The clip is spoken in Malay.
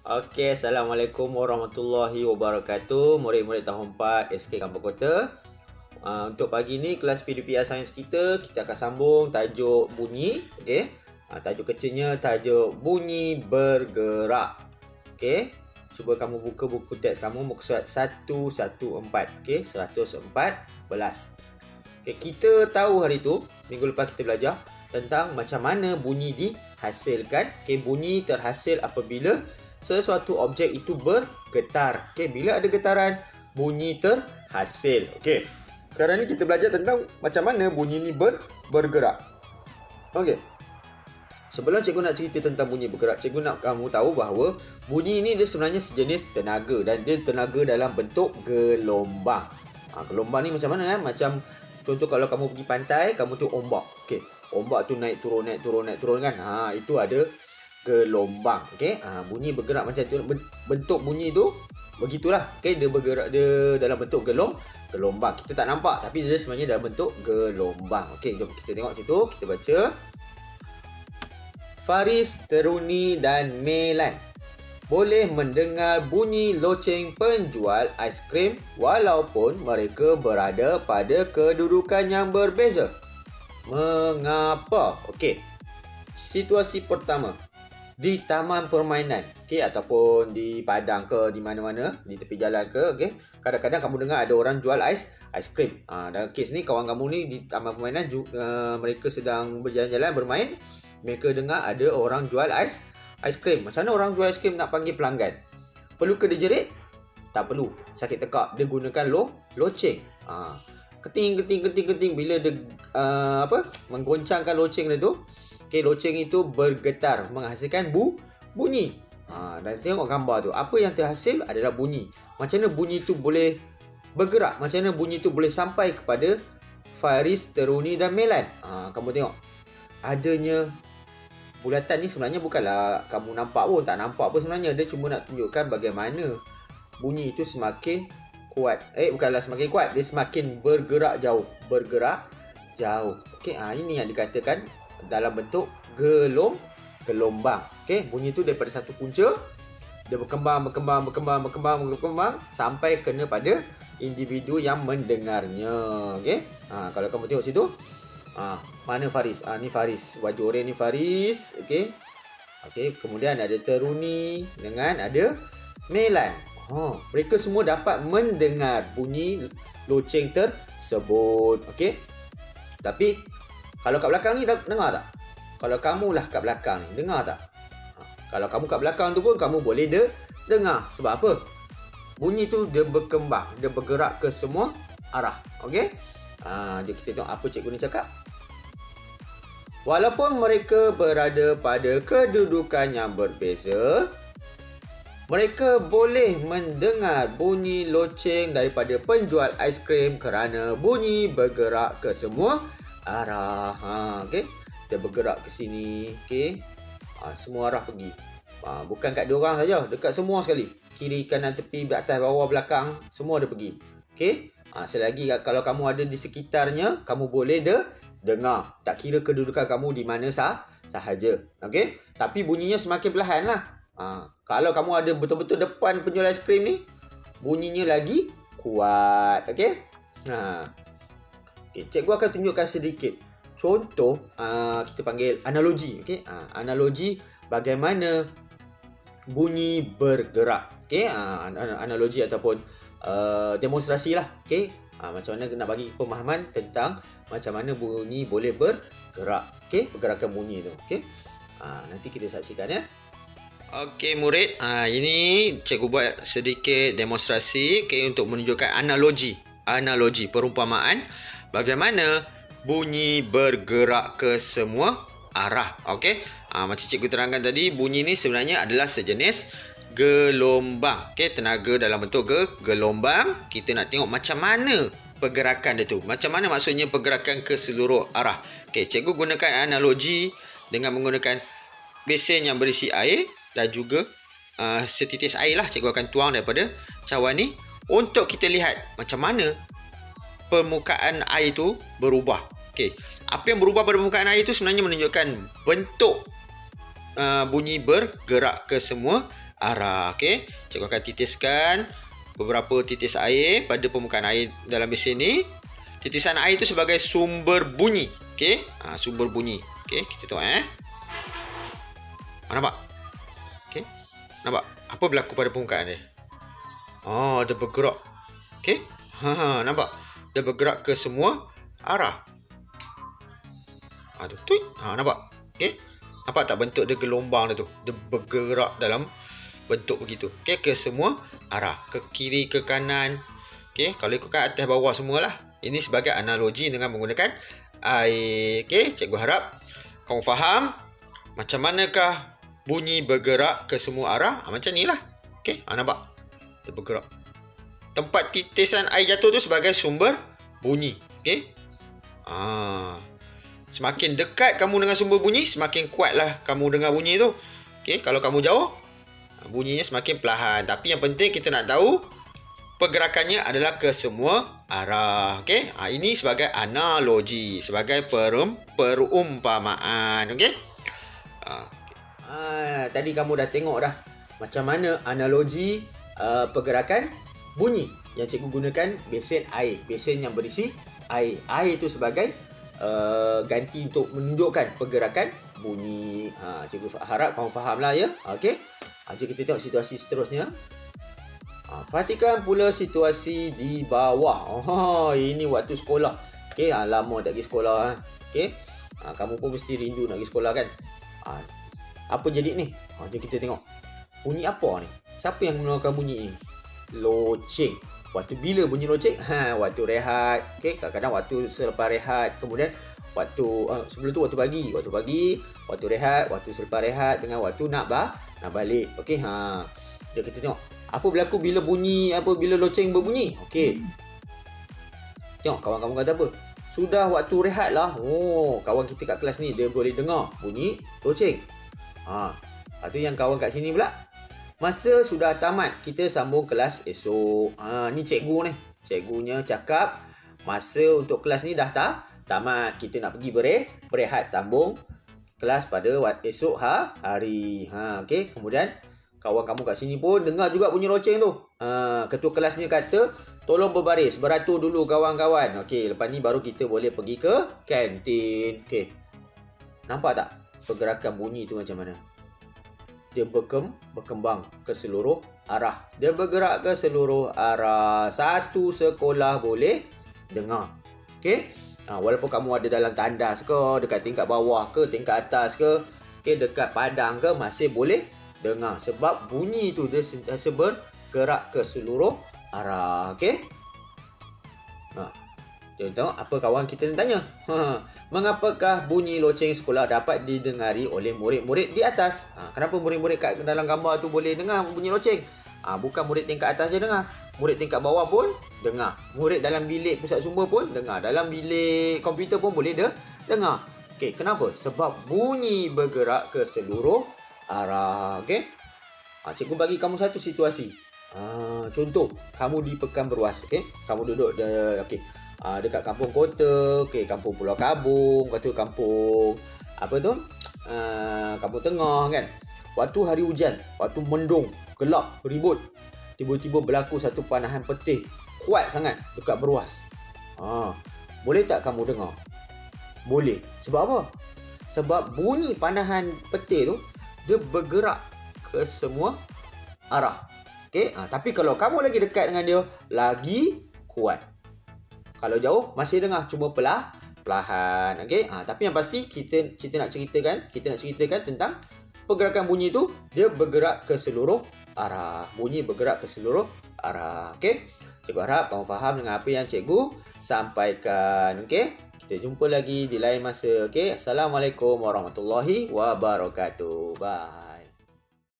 Okey, Assalamualaikum warahmatullahi wabarakatuh. Murid-murid tahun 4 SK Kampung Kota. Untuk pagi ni kelas PDPR Sains kita akan sambung tajuk bunyi. Okey. Tajuk kecilnya tajuk bunyi bergerak. Okey. Cuba kamu buka buku teks kamu muka surat 114. Okey, 114. Okey, kita tahu hari tu, minggu lepas kita belajar tentang macam mana bunyi dihasilkan. Okey, bunyi terhasil apabila sesuatu objek itu bergetar. Okey, bila ada getaran, bunyi terhasil. Okey. Sekarang ni kita belajar tentang macam mana bunyi ni bergerak. Okey. Sebelum cikgu nak cerita tentang bunyi bergerak, cikgu nak kamu tahu bahawa bunyi ni dia sebenarnya sejenis tenaga dan dia tenaga dalam bentuk gelombang. Gelombang ni macam mana kan? Macam contoh kalau kamu pergi pantai, kamu tu ombak. Okey. Ombak tu naik turun kan? Itu ada gelombang. Okey, bunyi bergerak macam tu. Bentuk bunyi tu begitulah. Okey, dia bergerak, dia dalam bentuk gelombang. Kita tak nampak tapi dia sebenarnya dalam bentuk gelombang. Okey, jom kita tengok situ. Kita baca. Faris, Teruni dan Melan boleh mendengar bunyi loceng penjual aiskrim walaupun mereka berada pada kedudukan yang berbeza. Mengapa? Okey. Situasi pertama. Di taman permainan, okey, ataupun di padang ke, di mana-mana, di tepi jalan ke, okey. Kadang-kadang kamu dengar ada orang jual aiskrim. Dalam kes ni kawan kamu ni di taman permainan mereka sedang berjalan-jalan bermain, mereka dengar ada orang jual aiskrim. Macam mana orang jual aiskrim nak panggil pelanggan? Perlu ke dia jerit? Tak perlu. Sakit tekak. Dia gunakan loceng. Keting bila dia menggoncangkan loceng dia tu. Okey, loceng itu bergetar menghasilkan bunyi. Dan tengok gambar tu. Apa yang terhasil adalah bunyi. Macam mana bunyi itu boleh bergerak? Macam mana bunyi itu boleh sampai kepada Faris, Teruni dan Melan? Kamu tengok. Adanya bulatan ni sebenarnya bukanlah kamu nampak pun. Tak nampak pun sebenarnya. Dia cuma nak tunjukkan bagaimana bunyi itu semakin kuat. Bukanlah semakin kuat. Dia semakin bergerak jauh. Okey, ini yang dikatakan dalam bentuk gelombang. Okey, bunyi tu daripada satu punca dia berkembang sampai kena pada individu yang mendengarnya. Okey. Kalau kamu tengok situ, mana Faris? Ni Faris. Baju oranye ni Faris. Okey. Okey, kemudian ada Teruni dengan ada Melan. Mereka semua dapat mendengar bunyi loceng tersebut. Okey. Tapi kalau kat belakang ni dengar tak? Kalau kamu lah kat belakang ni, dengar tak? Kalau kamu kat belakang tu pun kamu boleh dengar. Sebab apa? Bunyi tu dia berkembang, dia bergerak ke semua arah. Okey? Jom kita tengok apa cikgu ni cakap. Walaupun mereka berada pada kedudukan yang berbeza, mereka boleh mendengar bunyi loceng daripada penjual aiskrim kerana bunyi bergerak ke semua arah. Okey. Dia bergerak ke sini. Okey. Semua arah pergi. Bukan kat dia orang saja, dekat semua sekali. Kiri, kanan, tepi, atas, bawah, belakang, semua dia pergi. Okey. Selagi kalau kamu ada di sekitarnya, kamu boleh dengar. Tak kira kedudukan kamu di mana sahaja. Okey. Tapi bunyinya semakin perlahan lah. Kalau kamu ada betul-betul depan penjual aiskrim ni, bunyinya lagi kuat. Okey. Okay, cikgu akan tunjukkan sedikit contoh, kita panggil analogi. Okay? Analogi bagaimana bunyi bergerak. Okay? Analogi ataupun demonstrasi lah. Okay? Macam mana nak bagi pemahaman tentang macam mana bunyi boleh bergerak. Okay? Pergerakan bunyi tu. Okay? Nanti kita saksikan ya. Okey murid, ini cikgu buat sedikit demonstrasi, okay, untuk menunjukkan analogi perumpamaan bagaimana bunyi bergerak ke semua arah. Okey. Macam cikgu terangkan tadi, bunyi ni sebenarnya adalah sejenis gelombang. Okey, tenaga dalam bentuk gelombang. Kita nak tengok macam mana pergerakan dia tu. Macam mana maksudnya pergerakan ke seluruh arah. Okey, cikgu gunakan analogi dengan menggunakan besen yang berisi air dan juga setitis air lah cikgu akan tuang daripada cawan ni untuk kita lihat macam mana permukaan air itu berubah. Okey, apa yang berubah pada permukaan air itu sebenarnya menunjukkan bentuk bunyi bergerak ke semua arah. Okey, cikgu akan titiskan beberapa titis air pada permukaan air dalam besen ni. Titisan air itu sebagai sumber bunyi. Okey, sumber bunyi. Okey, kita tengok nampak? Okey. Nampak apa berlaku pada permukaan dia? Dia bergerak. Okey. Nampak? Dia bergerak ke semua arah. Nampak? Okey. Nampak tak bentuk dia gelombang dia tu? Dia bergerak dalam bentuk begitu. Okey, ke semua arah, ke kiri, ke kanan. Okey, kalau ikutkan atas bawah semualah. Ini sebagai analogi dengan menggunakan air. Okey, cikgu harap kamu faham macam manakah bunyi bergerak ke semua arah. Macam ni lah. Okey, nampak? Dia bergerak. Tempat titisan air jatuh tu sebagai sumber bunyi. Okey. Semakin dekat kamu dengan sumber bunyi, semakin kuatlah kamu dengar bunyi tu. Okey, kalau kamu jauh, bunyinya semakin perlahan. Tapi yang penting kita nak tahu pergerakannya adalah ke semua arah. Okey. Ini sebagai analogi, sebagai perumpamaan. Okey. Tadi kamu dah tengok dah macam mana analogi pergerakan bunyi yang cikgu gunakan besen air, besen yang berisi air. Air itu sebagai ganti untuk menunjukkan pergerakan bunyi. Cikgu harap kamu fahamlah ya. Okey. Jom kita tengok situasi seterusnya. Perhatikan pula situasi di bawah. Ini waktu sekolah. Okey, lama tak pergi sekolah. Okey. Kamu pun mesti rindu nak pergi sekolah kan? Apa jadi ni? Jom kita tengok. Bunyi apa ni? Siapa yang mengeluarkan bunyi ni? Loceng. Waktu bila bunyi loceng? Waktu rehat. Okey, kadang-kadang waktu selepas rehat. Kemudian waktu sebelum tu waktu pagi, waktu rehat, waktu selepas rehat dengan waktu nak balik. Okey, jom kita tengok apa berlaku bila bila loceng berbunyi. Okey. Tengok kawan kamu kata apa? Sudah waktu rehat lah. Kawan kita kat kelas ni dia boleh dengar bunyi loceng. Lepas tu yang kawan kat sini pula, masa sudah tamat, kita sambung kelas esok. Ni cikgu ni. Cikgunya cakap masa untuk kelas ni dah tamat. Kita nak pergi berehat, sambung kelas pada esok hari. Okey, kemudian kawan kamu kat sini pun dengar juga bunyi loceng tu. Ketua kelasnya kata, tolong berbaris, beratur dulu kawan-kawan. Okey, lepas ni baru kita boleh pergi ke kantin. Okey. Nampak tak pergerakan bunyi tu macam mana? Dia berkembang ke seluruh arah. Dia bergerak ke seluruh arah. Satu sekolah boleh dengar. Okey? Walaupun kamu ada dalam tandas ke, dekat tingkat bawah ke, tingkat atas ke, okey, dekat padang ke, masih boleh dengar. Sebab bunyi tu dia sentiasa bergerak ke seluruh arah. Okey? Kita tengok apa kawan kita tanya. Mengapakah bunyi loceng sekolah dapat didengari oleh murid-murid di atas? Kenapa murid-murid kat dalam gambar tu boleh dengar bunyi loceng? Bukan murid tingkat atas je dengar. Murid tingkat bawah pun dengar. Murid dalam bilik pusat sumber pun dengar. Dalam bilik komputer pun boleh dengar. Okey, kenapa? Sebab bunyi bergerak ke seluruh arah. Okey? Cikgu bagi kamu satu situasi. Contoh, kamu di Pekanbaruas. Okey? Kamu duduk dekat kampung kota, kampung Pulau Kabung, kata kampung Kampung Tengah kan. Waktu hari hujan, waktu mendung, gelap, ribut, tiba-tiba berlaku satu panahan petir kuat sangat dekat Beruas. Boleh tak kamu dengar? Boleh. Sebab apa? Sebab bunyi panahan petir tu dia bergerak ke semua arah. Okey, tapi kalau kamu lagi dekat dengan dia, lagi kuat. Kalau jauh masih dengar, cuma perlahan. Okey. Tapi yang pasti kita nak ceritakan tentang pergerakan bunyi tu, dia bergerak ke seluruh arah. Bunyi bergerak ke seluruh arah. Okey. Cikgu harap kamu faham dengan apa yang cikgu sampaikan. Okey. Kita jumpa lagi di lain masa. Okey. Assalamualaikum warahmatullahi wabarakatuh. Bye.